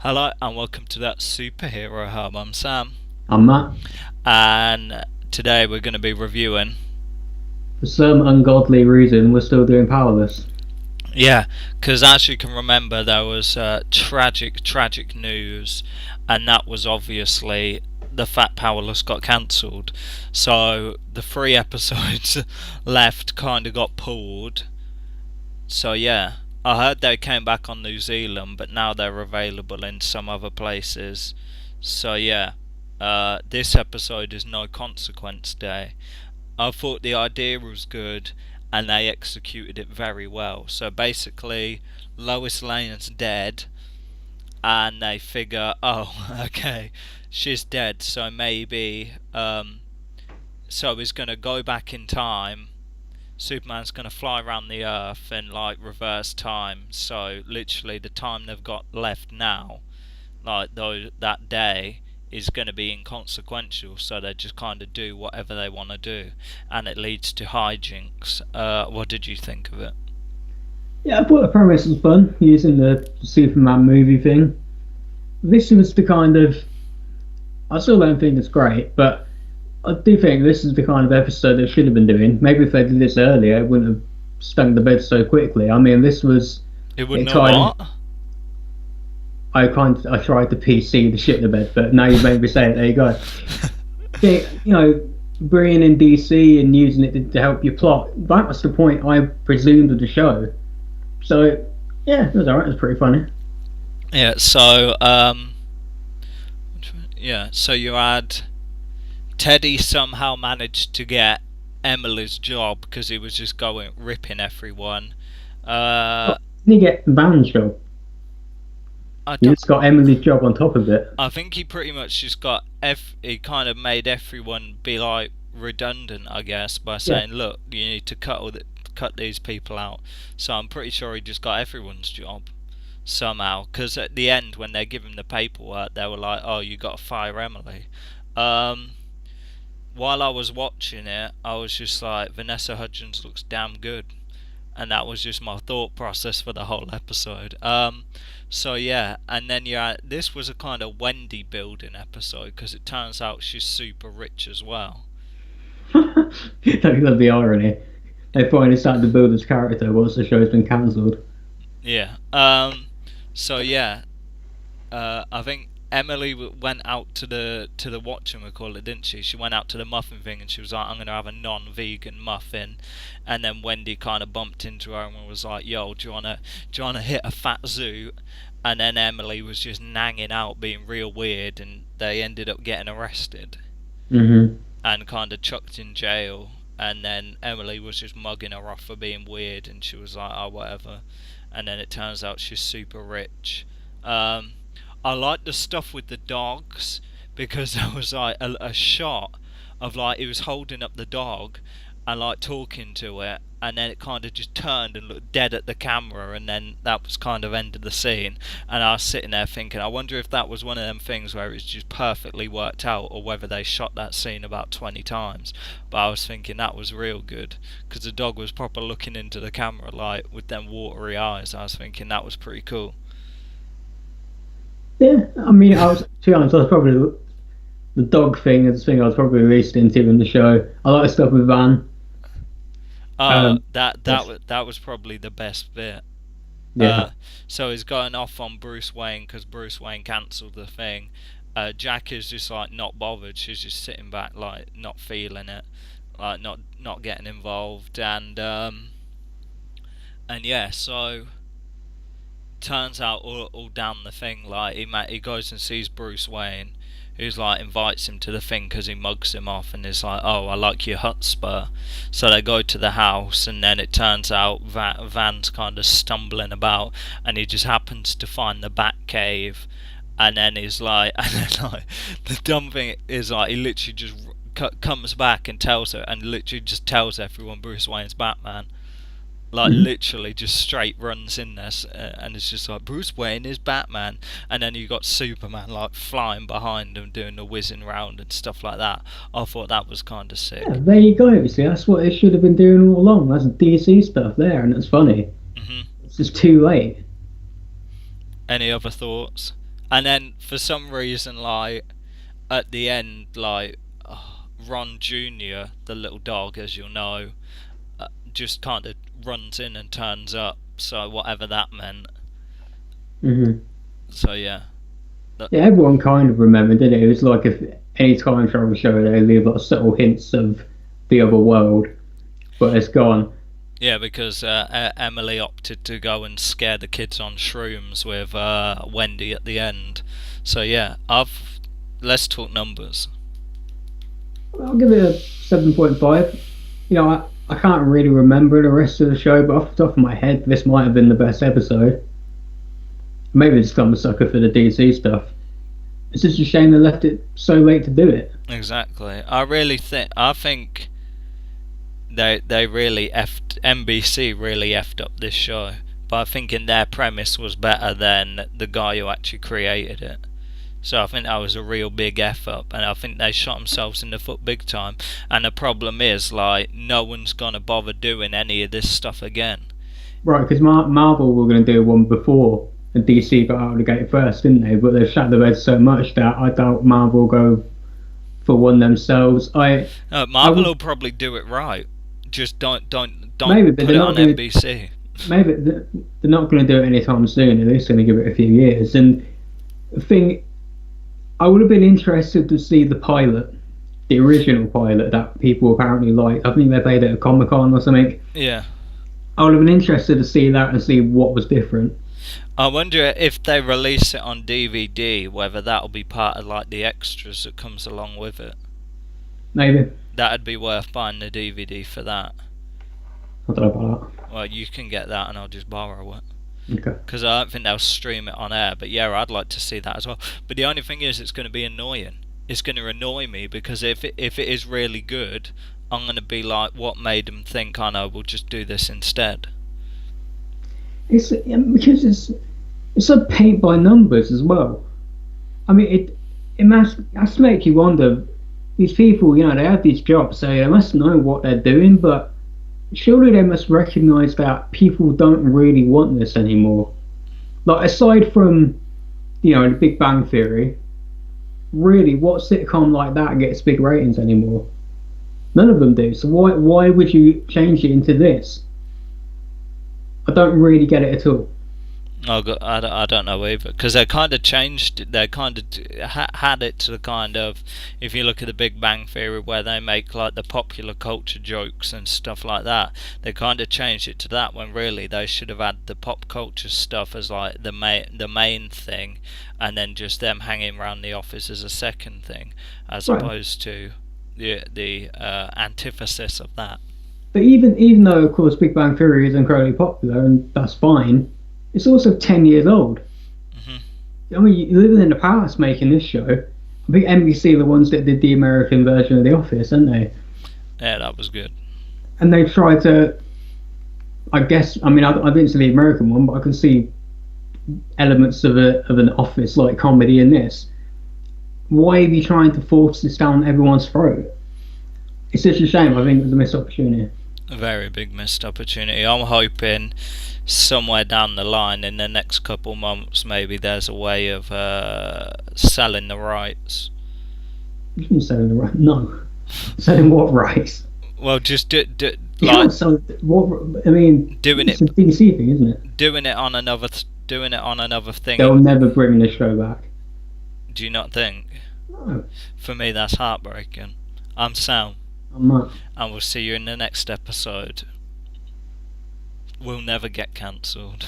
Hello and welcome to that superhero hub. I'm Sam, I'm Matt. and today we're going to be reviewing. For some ungodly reason, we're still doing Powerless. Yeah, because as you can remember, there was tragic news, and that was obviously the fact Powerless got cancelled. So the three episodes left kind of got pulled. So yeah, I heard they came back on New Zealand, but now they're available in some other places. So yeah, this episode is No Consequence Day. I thought the idea was good, and they executed it very well. So basically, Lois Lanes dead, and they figure, oh, okay, she's dead, so maybe, so he's gonna go back in time. Superman's going to fly around the Earth and like reverse time. So literally, the time they've got left now, like though that day, is going to be inconsequential. So they just kind of do whatever they want to do, and it leads to hijinks. What did you think of it? Yeah, I thought the premise was fun, using the Superman movie thing. This was the kind of. I still don't think it's great, but I do think this is the kind of episode they should have been doing. Maybe if they did this earlier, it wouldn't have stung the bed so quickly. I mean, this was. It It wouldn't know tried. what. I tried to PC the shit the bed, but now you've made me say it. There you go. Yeah, bringing in DC and using it to help your plot. That was the point I presumed of the show. So yeah, it was alright. It was pretty funny. Yeah. So you had Teddy somehow managed to get Emily's job because he was just going ripping everyone. Oh, Uh, didn't he get Van's job? I He don't. just got Emily's job on top of it. I think he pretty much just got he kind of made everyone be like redundant, I guess, by Yeah. saying, "Look, you need to cut these people out." So I'm pretty sure he just got everyone's job somehow. Because at the end, when they give him the paperwork, they were like, "Oh, you got to fire Emily." Um, while I was watching it, I was just like, Vanessa Hudgens looks damn good, and that was just my thought process for the whole episode. So yeah, and then yeah, this was a kind of Wendy building episode because it turns out she's super rich as well. That'd be irony. They finally started to build his character once the show's been cancelled. Yeah. So yeah, I think Emily went out to the whatchamacallit, didn't she? She went out to the muffin thing and she was like, "I'm gonna have a non-vegan muffin," and then Wendy kind of bumped into her and was like, "Yo, do you wanna hit a fat zoot?" And then Emily was just nanging out, being real weird, and they ended up getting arrested Hmm. and kind of chucked in jail. And then Emily was just mugging her off for being weird, and she was like, "Oh, whatever." And then it turns out she's super rich. Um, I like the stuff with the dogs because there was like a shot of like he was holding up the dog and like talking to it, and then it kind of just turned and looked dead at the camera, and then that was kind of end of the scene. And I was sitting there thinking, I wonder if that was one of them things where it's just perfectly worked out, or whether they shot that scene about 20 times. But I was thinking that was real good because the dog was proper looking into the camera like with them watery eyes. I was thinking that was pretty cool. Yeah, I mean, I was to be honest, I was probably the dog thing is the thing I was probably least into in the show. I like the stuff with Van. That That's, that was probably the best bit. yeah, Uh, so he's going off on Bruce Wayne because Bruce Wayne cancelled the thing. Jack is just like not bothered. She's just sitting back, like not feeling it, like not getting involved, and yeah. So turns out all down the thing, like he goes and sees Bruce Wayne, who's like invites him to the thing because he mugs him off and is like, "Oh, I like your chutzpah." So they go to the house, and then it turns out Van's kind of stumbling about, and he just happens to find the Batcave, and then he's like, and then like the dumb thing is like he literally just comes back and tells her, and literally just tells everyone Bruce Wayne's Batman, like mhm. literally just straight runs in there, and it's just like Bruce Wayne is Batman, and then you got Superman like flying behind him doing the whizzing round and stuff like that. I thought that was kind of Yeah, sick. there you go. You see, that's what they should have been doing all along. That's DC stuff there, and it's funny. hmm It's just too late. Any other thoughts? And then for some reason, like at the end, like Ron Junior, the little dog, as you'll know, just kind of runs in and turns up. So whatever that meant. Hmm. So yeah, that, Yeah, everyone kind of remembered, didn't it? It was like if any time travel show, they leave like subtle hints of the other world, but it's gone. yeah, because Emily opted to go and scare the kids on shrooms with Wendy at the end. So yeah, I've let's talk numbers. I'll give it a 7.5. I can't really remember the rest of the show, but off the top of my head, this might have been the best episode. Maybe it's I'm a sucker for the DC stuff. It's just a shame they left it so late to do it. Exactly. I think they really effed NBC really effed up this show. But I think in their premise was better than the guy who actually created it. So I think that was a real big F up, and I think they shot themselves in the foot big time. And the problem is, like, no one's gonna bother doing any of this stuff again. Right, because Marvel were going to do one before, and DC got out of the gate first, didn't they? But they've shut the bed so much that I doubt Marvel will go for one themselves. I Marvel would will probably do it right. Just maybe, don't but put they're it not on going to. NBC. Maybe they're not going to do it anytime soon. They're just going to give it a few years. And the thing, I would have been interested to see the pilot, the original pilot that people apparently liked. I think they played it at Comic Con or something. Yeah. I would have been interested to see that and see what was different. I wonder if they release it on DVD, whether that'll be part of like the extras that comes along with it. Maybe. That'd be worth buying the DVD for that. I don't know about Well, you can get that, and I'll just borrow it. that. Okay. Because I don't think they'll stream it on air. But yeah, I'd like to see that as well. But the only thing is, it's going to be annoying. It's going to annoy me because if it is really good, I'm going to be like, what made them think, I know, we'll just do this instead. Because it's a paint by numbers as well. I mean, it must make you wonder. These people, they have these jobs, so they must know what they're doing. But surely they must recognise that people don't really want this anymore. Like aside from, the Big Bang Theory, really, what sitcom like that gets big ratings anymore? None of them do. So why would you change it into this? I don't really get it at all. I don't know either, because they kind of changed it. They kind of had it to the kind of, if you look at the Big Bang Theory, where they make like the popular culture jokes and stuff like that. They kind of changed it to that, when really they should have had the pop culture stuff as like the main thing, and then just them hanging around the office as a second thing, as Right. opposed to the antithesis of that. But even though of course Big Bang Theory is incredibly popular and that's fine, it's also 10 years old. Hmm. I mean, you're living in the past making this show. I think NBC are the ones that did the American version of The Office, aren't they? Yeah, that was good. And they've tried to. I guess. I mean, I didn't see the American one, but I can see elements of an Office like comedy in this. Why are you trying to force this down everyone's throat? It's such a shame. I think it was a missed opportunity. A very big missed opportunity. I'm hoping somewhere down the line, in the next couple months, maybe there's a way of selling the rights. You can selling the right. No, selling what rights? Well, just You like can't sell what? I mean, doing it's it, a DC thing, isn't it? doing it on another thing. They'll never bring the show back. Do you not think? No, For me, that's heartbreaking. I'm Sam, I'm not. and we'll see you in the next episode. We'll never get cancelled.